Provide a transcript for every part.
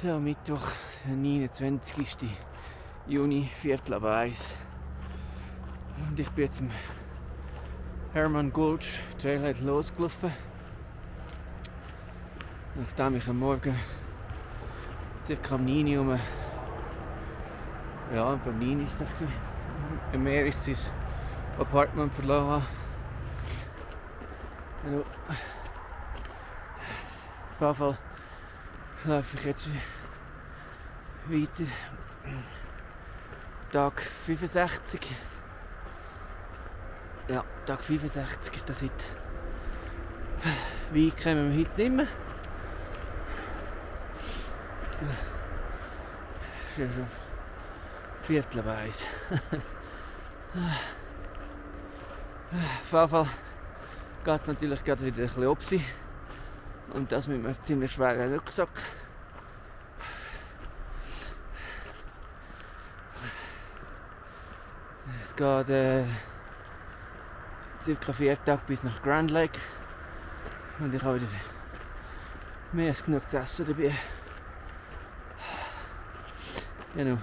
So, Mittwoch, der 29. Juni, 1:15. Und ich bin jetzt im Hermann Gultsch Trailhead losgelaufen. Nachdem ich am Morgen ca. um 9 Uhr beim 9 Uhr ist es im Erich sein Apartment verloren habe. Und auf jeden Fall laufe ich jetzt weiter. Tag 65. Ja, Tag 65 ist das heute. Wein kommen wir heute nicht mehr. Es ist ja schon 1:15. Auf jeden Fall geht es natürlich gerade wieder ein bisschen obsi. Und das mit einem ziemlich schweren Rucksack. Es geht ca. 4 Tage bis nach Grand Lake. Und ich habe wieder mehr als genug zu essen dabei. Genau.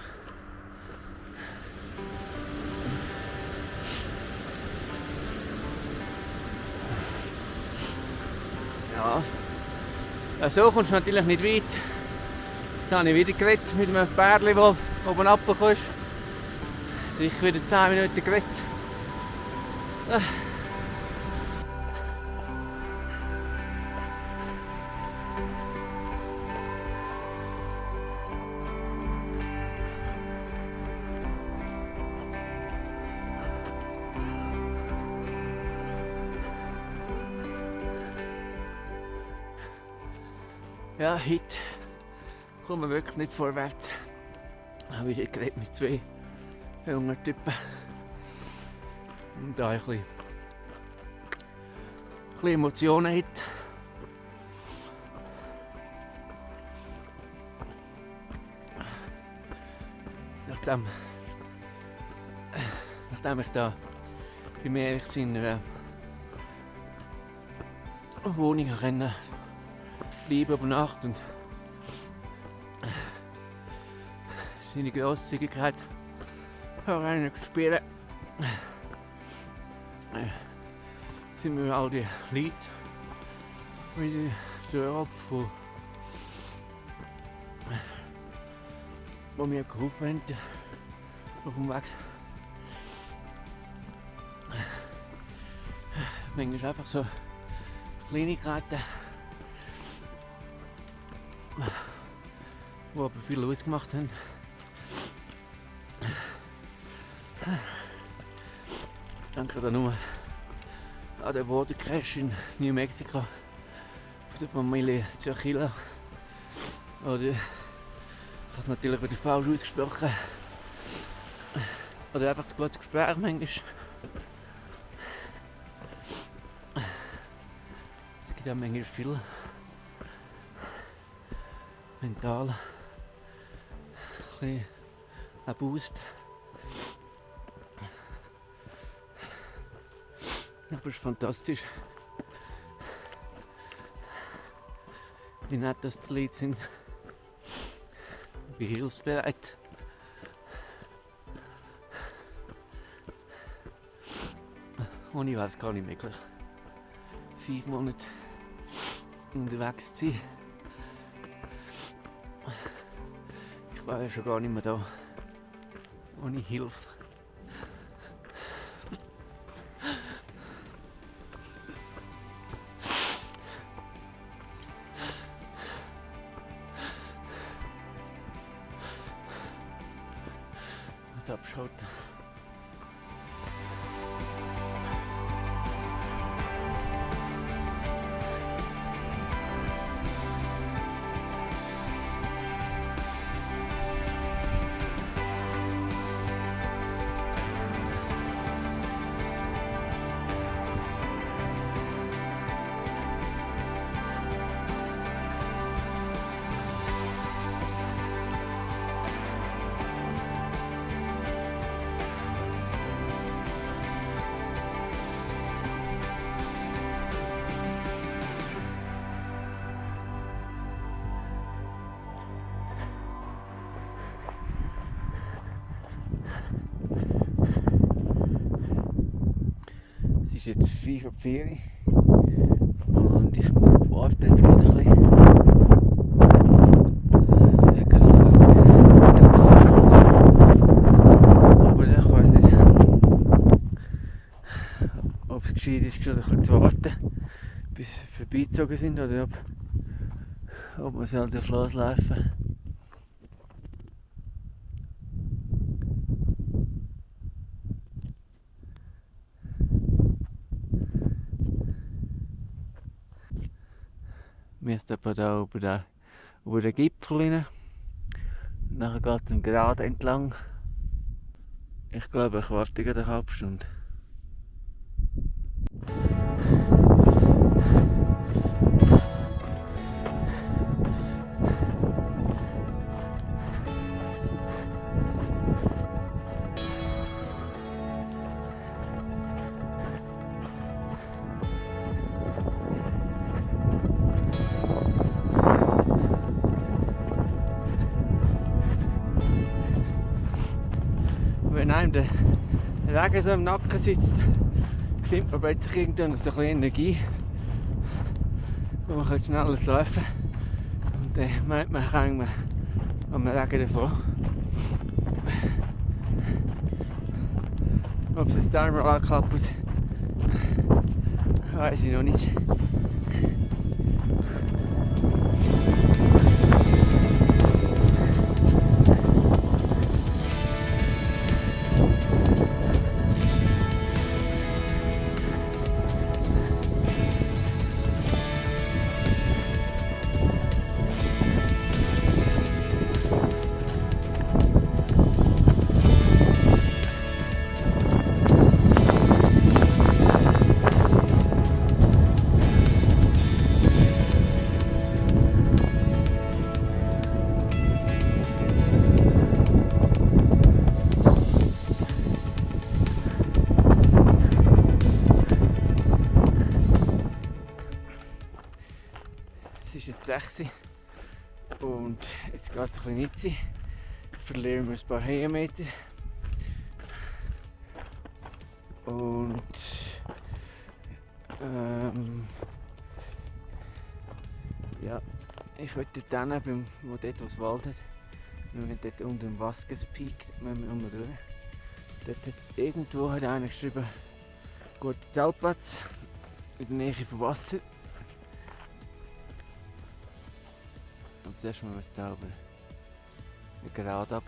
Ja, so kommst du natürlich nicht weit. Jetzt habe ich wieder geredet mit einem Pärchen, das oben runtergekommen ist. Ich wieder 10 Minuten geredet. Ja, heute kommen wir wirklich nicht vorwärts. Ich habe wieder geredet mit 2 jungen Typen. Und da ein bisschen Emotionen hat. Nachdem ich da bei mir in einer Wohnung bleiben über Nacht und seine Grosszügigkeit spielen, sind mir all die Leute wieder durch, die mir geholfen haben auf dem Weg. Manchmal einfach so Kleinigkeiten, die aber viel ausgemacht haben. Ich denke da nur an den Bodencrash in New Mexico von der Familie Chachilla. Oder ich habe es natürlich wieder falsch ausgesprochen. Oder einfach ein gutes Gespräch manchmal. Es gibt ja manchmal viel mental ein Boost. Aber es ist fantastisch, wie nett das die Leute sind, wie hilfsbereit. Ohne wäre es gar nicht möglich, 5 Monate unterwegs zu sein. Ich war ja schon gar nicht mehr da, ohne Hilfe. Abschalten. ist jetzt 5 ab 4 und ich warte jetzt gerade ein bisschen. Aber ich weiß nicht, ob es gescheit ist, gerade ein bisschen zu warten, bis sie vorbeigezogen sind oder ob wir sie halt loslaufen. Wir sind etwa da über den Gipfel rein. Nachher geht es gerade entlang. Ich glaube, ich warte gerade eine halbe Stunde. Wenn einem der Regen so im Nacken sitzt, findet man plötzlich irgendwann so ein bisschen Energie, wo man schneller laufen kann. Und dann meint man, kann man am Regen davon. Ob es jetzt einmal anklappt, weiß ich noch nicht. Es ist jetzt 6 und jetzt geht es ein bisschen mit. Jetzt verlieren wir ein paar Höhenmeter. Und ja, ich möchte dann beim, wo dort was Wald hat, wir haben dort unter dem Vasquez Peak, müssen wir durch. Dort hat es irgendwo hat einer geschrieben, guter Zeltplatz in der Nähe vom Wasser. Und zuerst müssen wir jetzt da oben gerade ab.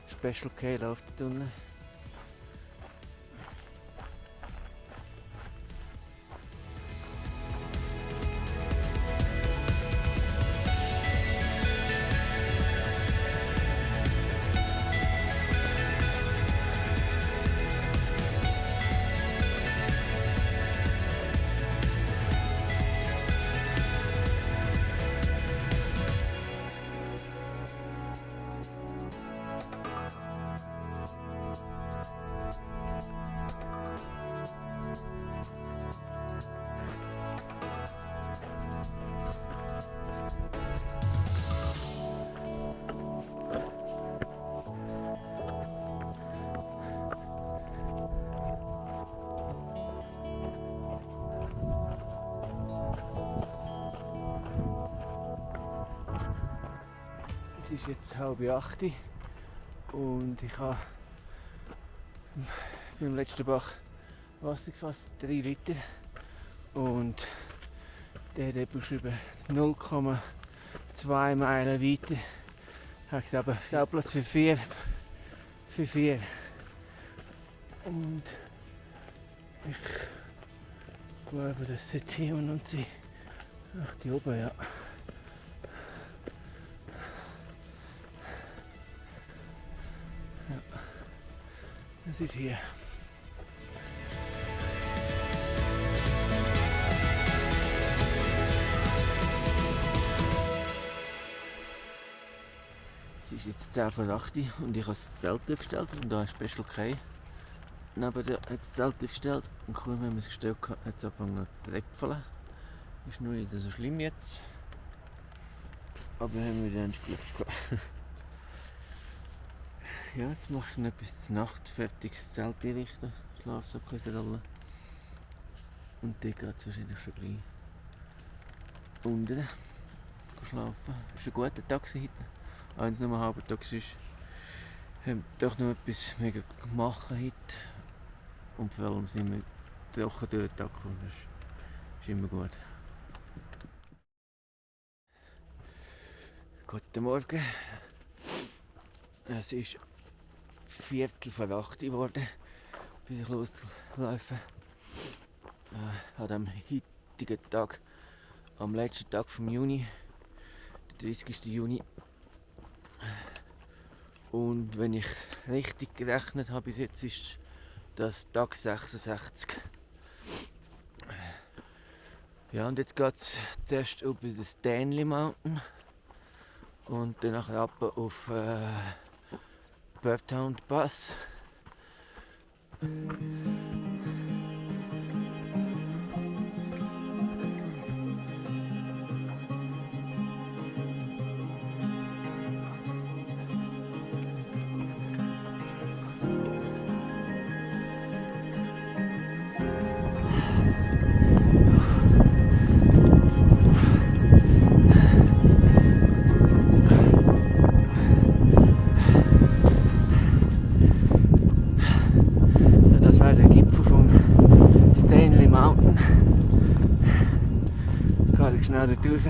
Special K läuft der Tunnel. Es ist jetzt 7:30 und ich habe beim letzten Bach Wasser gefasst, 3 Liter. Und der hat beschrieben 0,2 Meilen weiter. Ich habe gesagt, Zeltplatz für 4. Und ich glaube, das sollte hier und sein. Ach, die oben, ja. Das ist hier. Es ist jetzt 10:08 und ich habe das Zelt aufgestellt und da ist Special K. Neben der hat das Zelt aufgestellt und kaum haben wir es gestellt, hat es angefangen zu tröpfeln. Ist nur nicht so schlimm jetzt. Aber haben wir dann Glück gehabt. Ja, jetzt mache ich noch etwas zur Nacht fertig, das Zelt einrichten. Schlafsackrolle. Und dort geht es wahrscheinlich schon gleich unten schlafen. Es war ein guter Tag heute. Auch wenn es nur ein halber Tag ist, haben wir doch noch etwas mega gemacht heute. Und vor allem sind wir doch durch den Tag gekommen. Das ist immer gut. Guten Morgen. Es ist 7:45 geworden, bis ich loslaufe. An diesem heutigen Tag, am letzten Tag vom Juni, der 30. Juni. Und wenn ich richtig gerechnet habe, bis jetzt ist das Tag 66. Ja, und jetzt geht es zuerst über den Stanley Mountain und dann nachher ab auf Birdhound Pass. Schnell dort raus,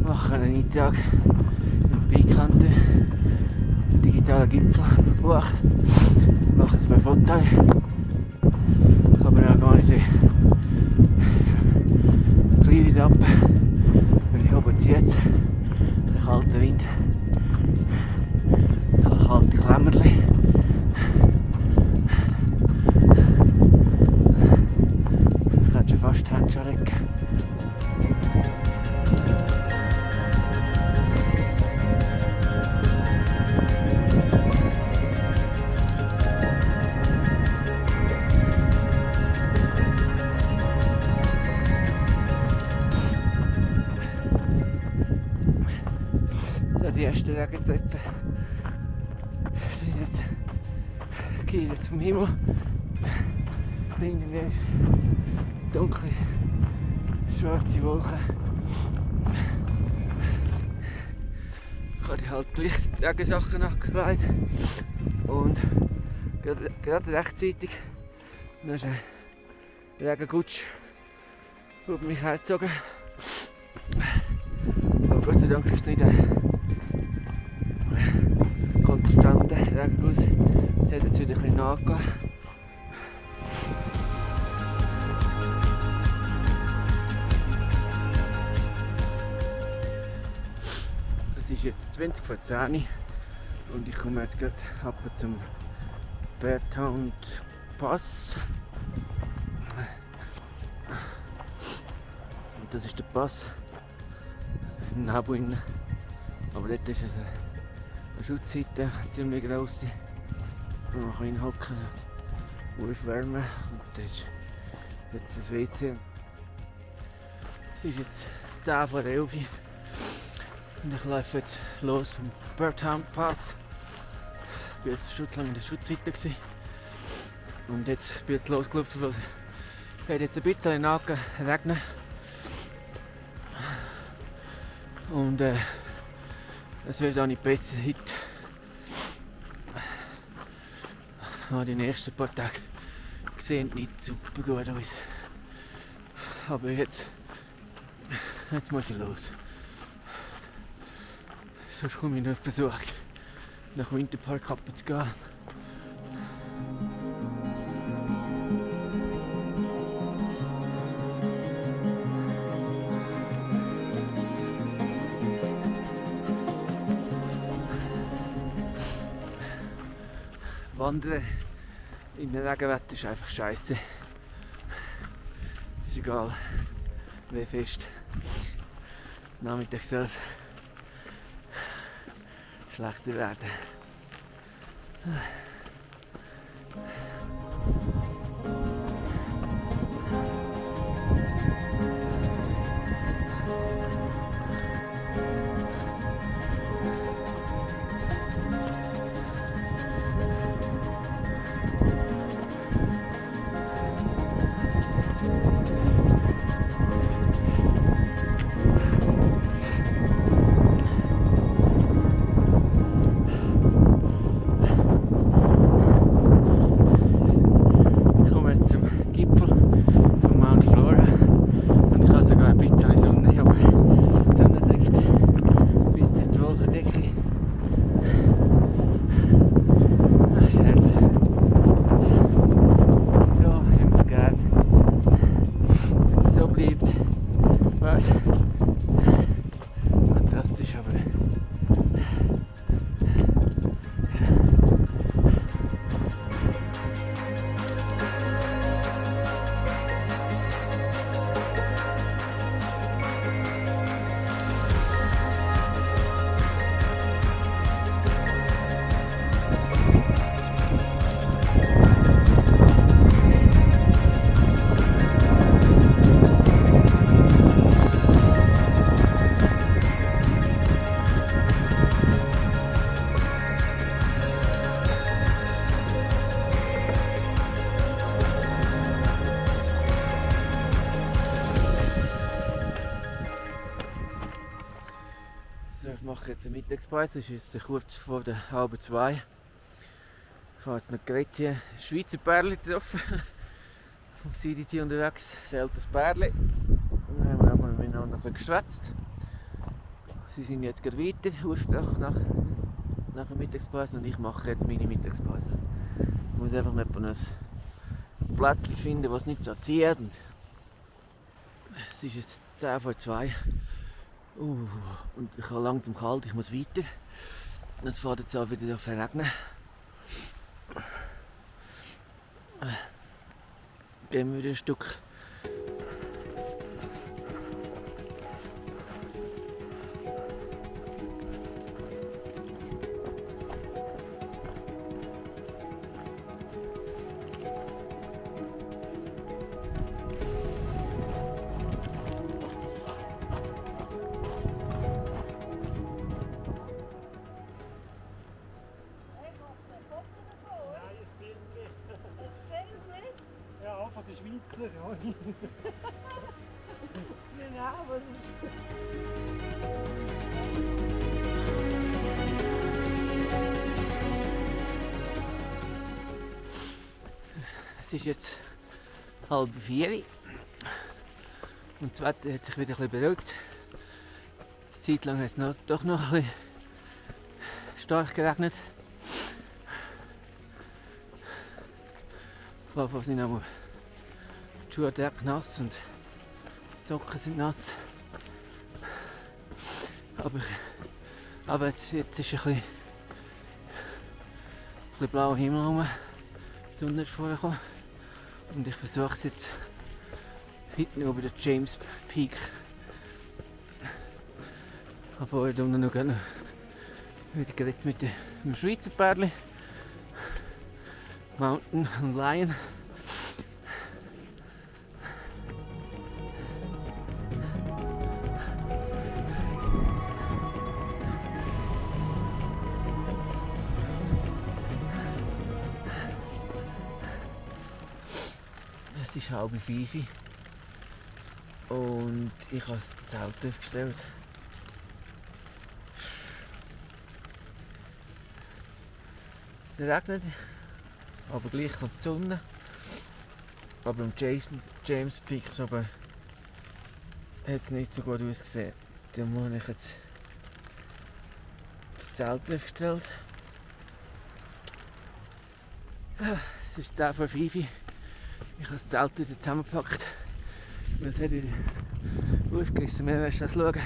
machen einen Eintrag im Bekannte digitalen Gipfelbuch, machen jetzt mal ein Foto, aber noch gar nicht die kleine Etappe, weil hier oben zieht es, der kalte Wind, das kalte Klemmerli. Ich kann schon fast die Hände anlegen. Die ersten Regentropfen sind jetzt gehen zum Himmel. Hinter mir ist dunkle, schwarze Wolken. Ich habe halt gleich die Regensachen nachgelegt und gerade rechtzeitig dann ist ein Regengutsch über mich hergezogen. Aber Gott sei Dank ist nicht konstanter Regenguss. Jetzt hat es wieder ein bisschen nachgegeben. Es ist jetzt 20 vor 10 und ich komme jetzt gerade ab zum Birdhound Pass. Und das ist der Pass in Nabuin. Aber dort ist es eine Schutzseite, ziemlich gross. Man kann hinhocken, aufwärmen und das ist jetzt das WC. Es ist jetzt 10 vor 11 und ich laufe jetzt los vom Birdhound Pass. Ich war jetzt schutzlang in der Schutzseite und jetzt bin ich losgelaufen, weil es geht jetzt ein bisschen regnen. Und es wird auch nicht besser heute. Die nächsten paar Tage sehen nicht super gut aus. Aber jetzt muss ich los. Sonst komme ich nicht versuchen, nach Winterpark zu gehen. Wandern in der Regenwetter ist einfach scheiße. Ist egal, wie fest. Nachmittag soll es schlechter werden. mache jetzt eine Mittagspause, es ist jetzt kurz vor der 1:30. Ich habe jetzt noch gerade hier Schweizer Pärchen getroffen. Vom CDT unterwegs, seltenes Pärchen. Dann haben wir aber miteinander ein bisschen geschwätzt. Sie sind jetzt gerade weiter, aufgebrochen nach der Mittagspause, und ich mache jetzt meine Mittagspause. Ich muss einfach nicht ein Plätzchen finden, was nicht so zieht. Und es ist jetzt 1:10. Und ich habe langsam kalt, ich muss weiter. Und es fährt jetzt auch wieder auf regnen. Gehen wir wieder ein Stück. Ja, von der Schweizer. Genau, was ist. Es ist jetzt 3:30 und das Wetter hat sich wieder ein bisschen beruhigt. Eine Zeit lang hat es doch noch ein bisschen stark geregnet. Auf jeden Fall sind aber die Schuhe nass und die Socken sind nass. Aber jetzt ist ein bisschen blauer Himmel herum. Die Sonne ist vorgekommen. Und ich versuche es jetzt hinten über den James Peak. Ich habe vorher unten noch wieder geredet mit dem Schweizer Pärchen. Mountain und Lion. Es ist 4:30 und ich habe das Zelt aufgestellt. Es regnet, aber gleich kommt die Sonne. Aber am James Peak aber hat es nicht so gut ausgesehen. Darum habe ich jetzt das Zelt aufgestellt. Es ist 10:05. Ich habe das Zelt wieder zusammengepackt. Es hat wieder aufgerissen. Wir werden das schauen.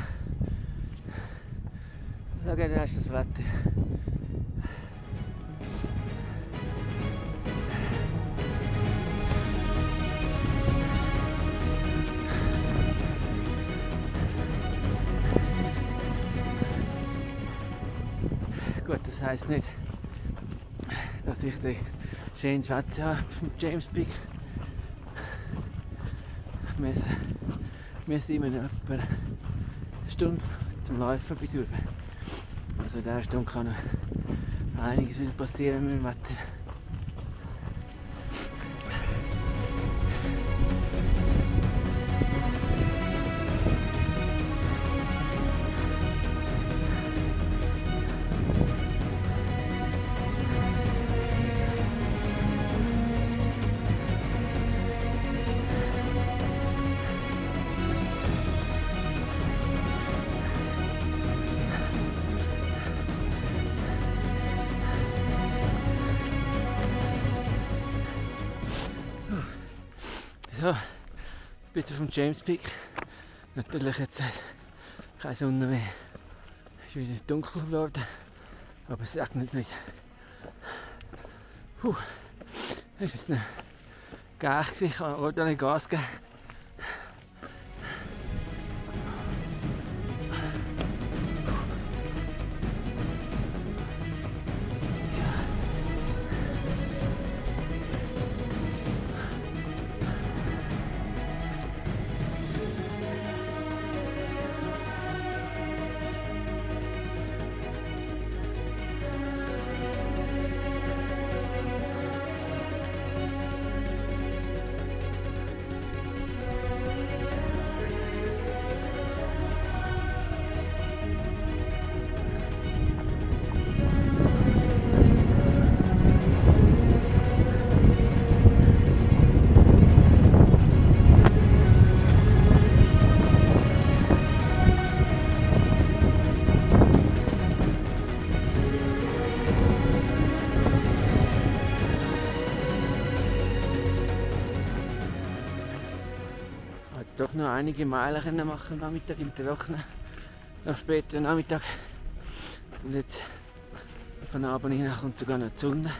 Schau, da ist das Wetter. Gut, das heisst nicht, dass ich den schönes Wetter habe vom James Peak. Wir sind immer noch etwa eine Stunde zum Laufen bis rüber. Also in dieser Stunde kann noch einiges wieder passieren mit dem Wetter. So, bis auf den James Peak. Natürlich jetzt keine Sonne mehr. Es ist wieder dunkel geworden, aber es regnet nicht. Das ist jetzt eine Gäch, ich kann ordentlich Gas geben. noch einige Meilen können machen am Nachmittag im Trockenen. Am späten Nachmittag. Und jetzt von Abend hin kommt sogar noch die Sonne.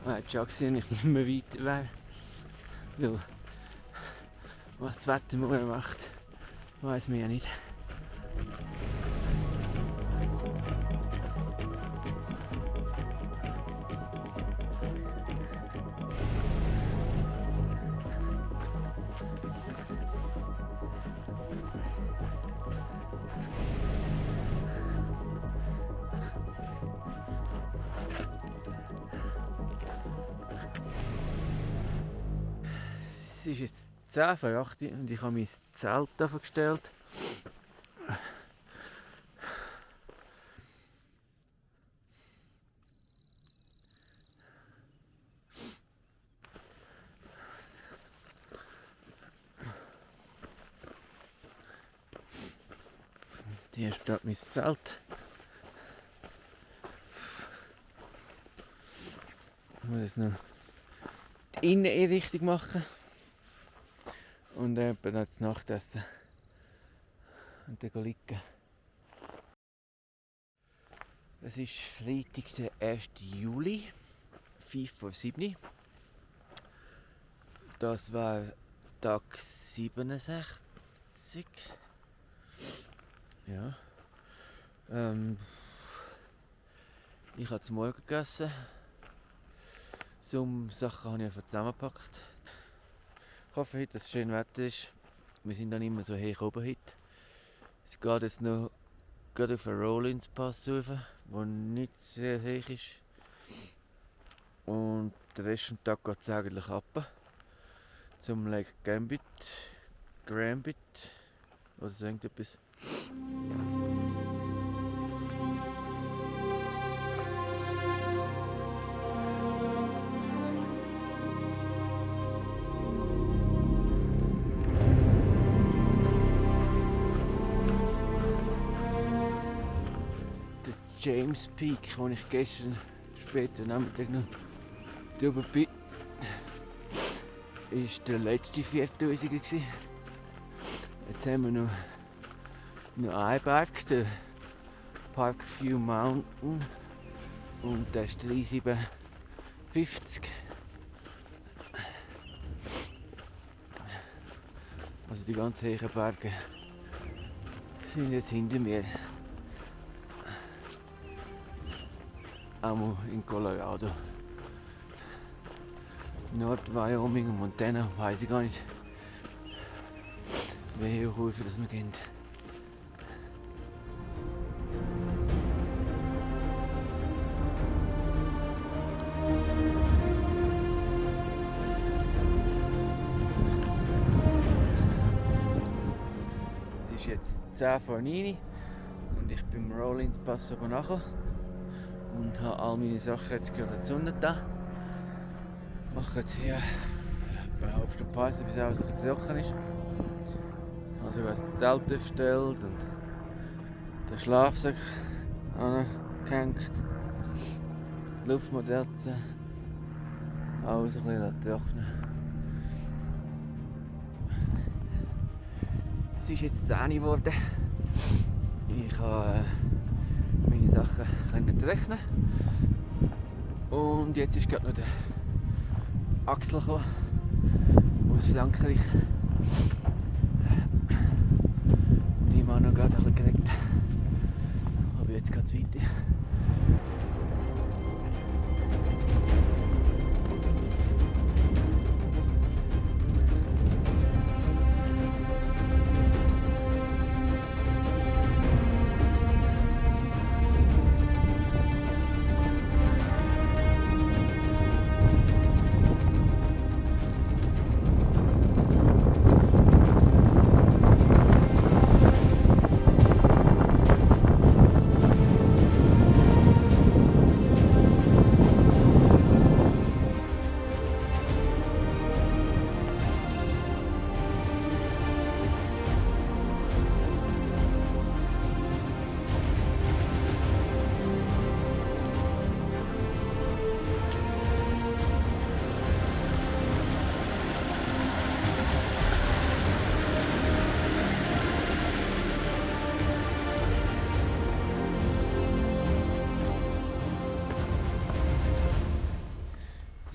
Jetzt schon gesehen, ich nicht mehr weiter wäre. Weil was das Wetter morgen macht, weiss man ja nicht. Es ist jetzt 10 vor 8 Uhr und ich habe mein Zelt aufgestellt. Hier steht mein Zelt. Ich muss jetzt noch die Inneneinrichtung machen. Und dann das Nachtessen. Und dann liegen. Es ist Freitag, der 1. Juli, 5 vor 7. Das war Tag 67. Ja. Ich habe zum Morgen gegessen. Some Sachen habe ich einfach zusammengepackt. Ich hoffe heute, dass es schön Wetter ist. Wir sind dann immer so hoch oben heute. Es geht jetzt noch gerade auf den Rollins Pass rauf, der nicht sehr hoch ist. Und den Rest des Tages geht es eigentlich ab. Zum Lake Gambit. Oder so irgendetwas. James Peak, wo ich gestern später Nachmittag noch drüber bin, war der letzte 4000er gewesen. Jetzt haben wir noch einen Berg, den Parkview Mountain, und der ist 3750. Also die ganz hohen Berge sind jetzt hinter mir. Auch in Colorado. Nord-Wyoming und Montana weiß ich gar nicht, welche Rufe das wir gehen. Es ist jetzt 10 vor 9 und ich bin im Rollins Pass oben nachher. Und habe all meine Sachen jetzt gerade gezündet da. Mache jetzt hier behaupte Pause, bis alles ein bisschen trocken ist. Also das Zelt aufgestellt und den Schlafsack angehängt. Die Luftmatratze. Alles ein bisschen trocknen. Es ist jetzt 10 Uhr geworden. Ich habe meine Sachen rechnen. Und jetzt ist gerade noch der Axel gekommen, aus Frankreich. Und ich habe noch gerade ein bisschen geredet. Aber jetzt geht es weiter.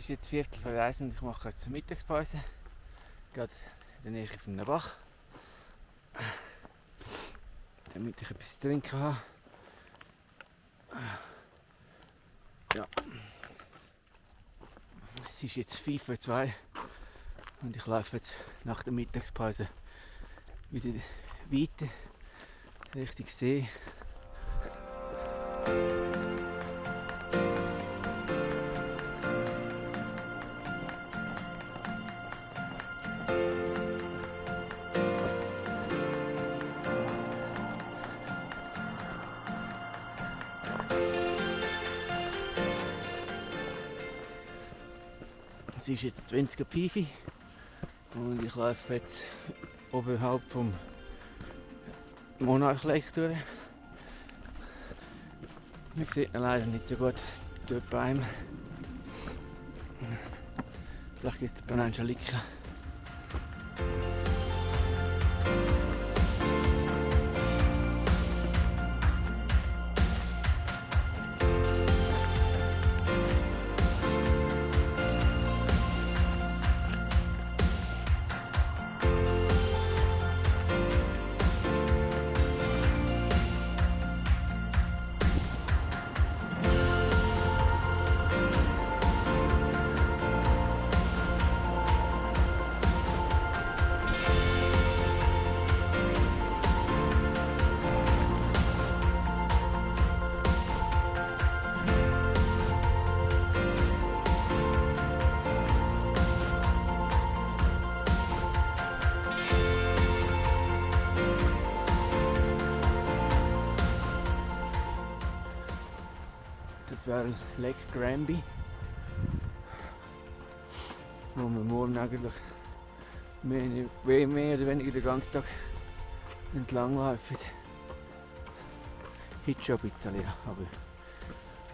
ist jetzt 1:45 und ich mache jetzt eine Mittagspause. Gerade in der Nähe von einem Bach. Damit ich etwas zu trinken habe. Ja. Es ist jetzt 5:02 und ich laufe jetzt nach der Mittagspause wieder weiter Richtung See. Es ist jetzt 20:05 und ich laufe jetzt oberhalb vom Monarch Lake durch. Man sieht ihn leider nicht so gut dort bei ihm. Vielleicht gibt es ein paar Angeliken. Das wäre Lake Granby, wo wir morgen eigentlich mehr oder weniger den ganzen Tag entlang laufen. Heute schon ein bisschen, ja, aber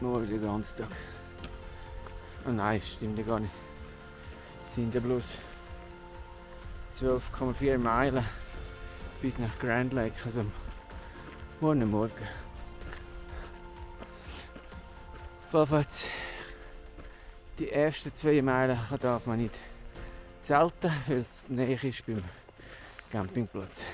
nur den ganzen Tag. Oh nein, stimmt ja gar nicht. Es sind ja bloß 12,4 Meilen bis nach Grand Lake, also morgen. Jedenfalls die ersten 2 Meilen darf man nicht zelten, weil es näher ist beim Campingplatz.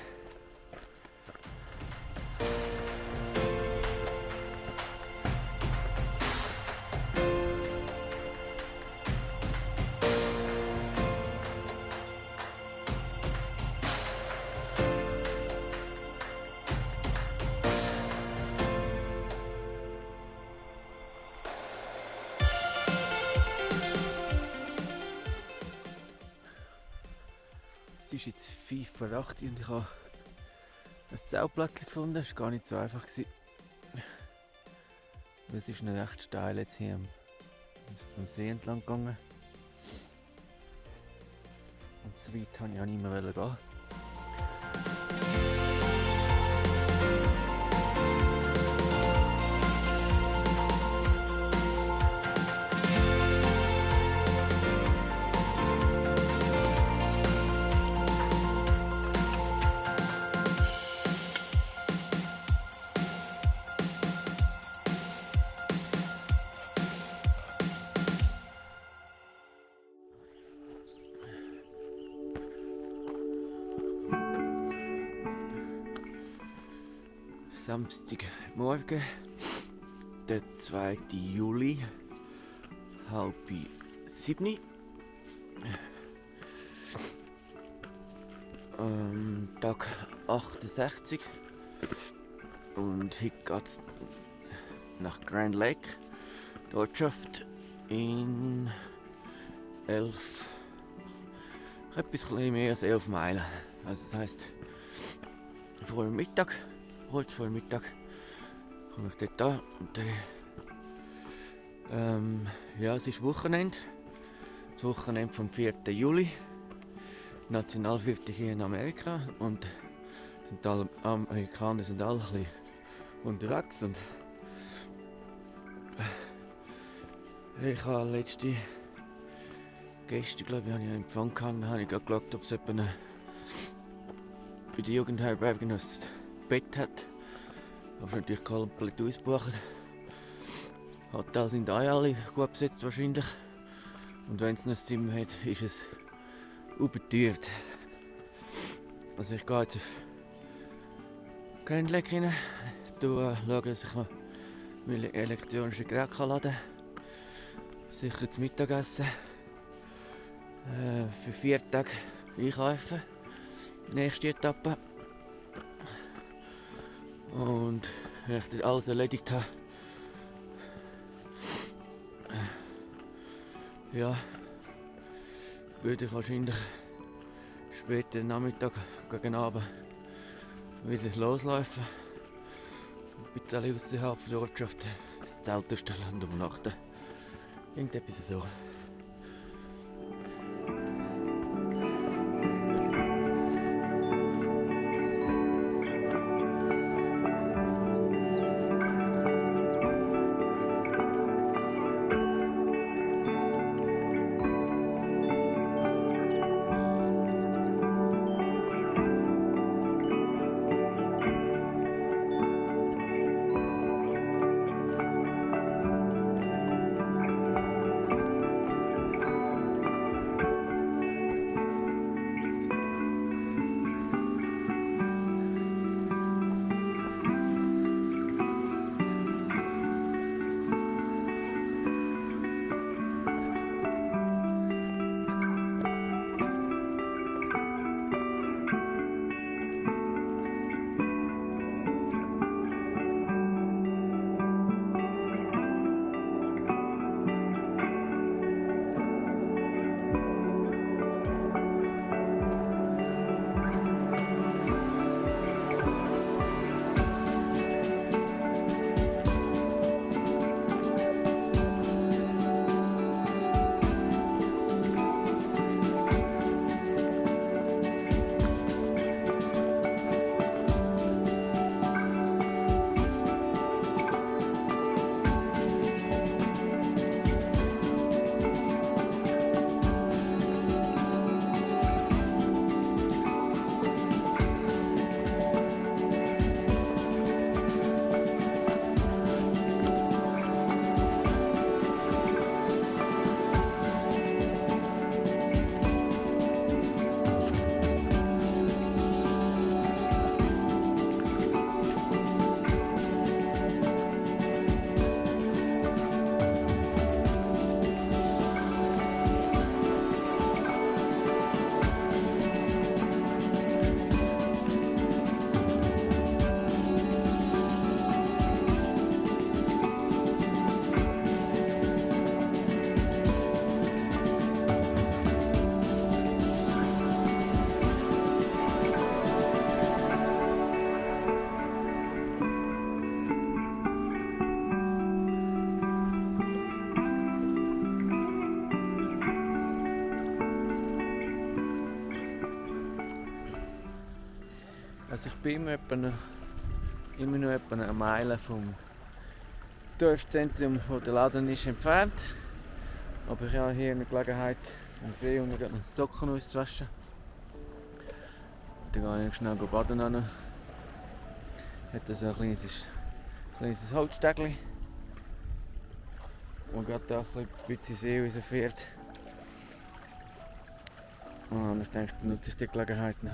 Es ist jetzt 5:08 und ich habe einen Zeltplatz gefunden. Das war gar nicht so einfach. Es ist noch recht steil jetzt hier am See entlang gegangen. Und so weit wollte ich auch nicht mehr gehen. Samstagmorgen, der 2. Juli, 6:30. Tag 68. Und heute geht es nach Grand Lake, die Ortschaft in etwas mehr als 11 Meilen. Also das heisst, vor dem Mittag, kurz vor dem Mittag, komme ich dort an und ja, es ist Wochenende. Das Wochenende vom 4. Juli. Nationalfeiertag hier in Amerika und alle Amerikaner sind alle ein bisschen unterwegs und ich habe gestern glaube ich, habe ich einen Empfang gehabt, habe ich geschaut, ob es bei der Jugendherberge noch ein Bett hat. Aber natürlich komplett ausgebucht. Hotels sind auch alle gut besetzt wahrscheinlich. Und wenn es noch ein Zimmer hat, ist es überteuert. Also ich gehe jetzt auf Grindleck rein, schaue, dass ich noch meine elektronischen Geräte laden kann. Sicher zum Mittagessen. Für 4 Tage einkaufen. Nächste Etappe. Und wenn ich das alles erledigt habe, ja, würde ich wahrscheinlich später Nachmittag gegen Abend wieder loslaufen. Ein bisschen außerhalb der Ortschaft das Zelt aufstellen und übernachten. Irgendetwas so. Also ich bin immer noch etwa eine Meile vom Dorfzentrum, wo der Laden ist, entfernt. Aber ich habe hier eine Gelegenheit, im See und eine Socken auszuwaschen. Dann gehe ich schnell baden. Hat so ein kleines Holzstegli, wo gerade da ein bisschen See rausfährt. Und ich denke, dann nutze ich die Gelegenheit noch.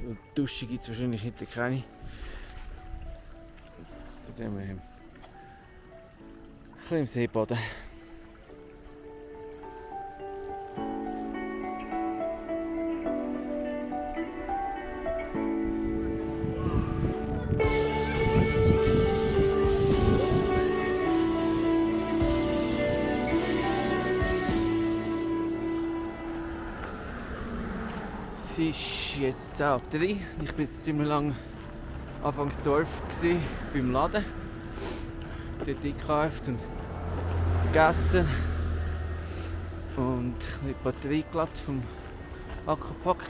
Und Dusche gibt es wahrscheinlich hinter keine. Dann haben wir ein bisschen im See baden. Es ist jetzt 10:03 Uhr. Ich war jetzt ziemlich lange anfangs Dorf beim Laden. Dort eingekauft und gegessen. Und die Batterie geladen vom Akkupack.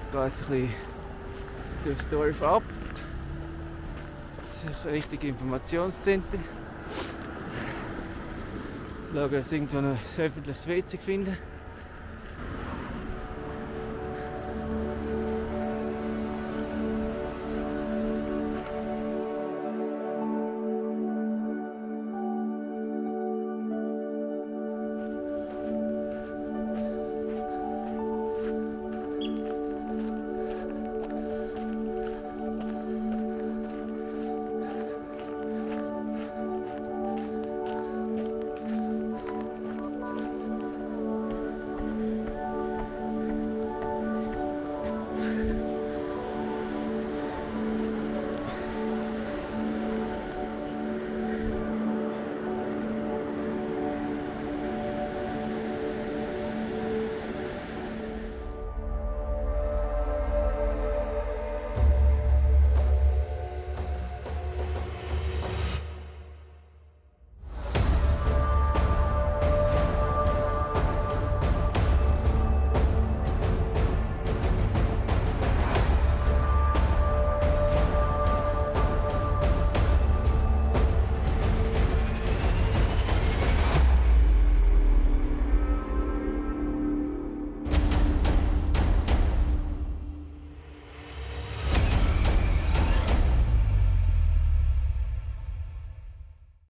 Ich gehe jetzt ein bisschen durchs Dorf ab. Das ist ein richtiges Informationscenter. Schauen, dass ich irgendwo ein öffentliches WC finde.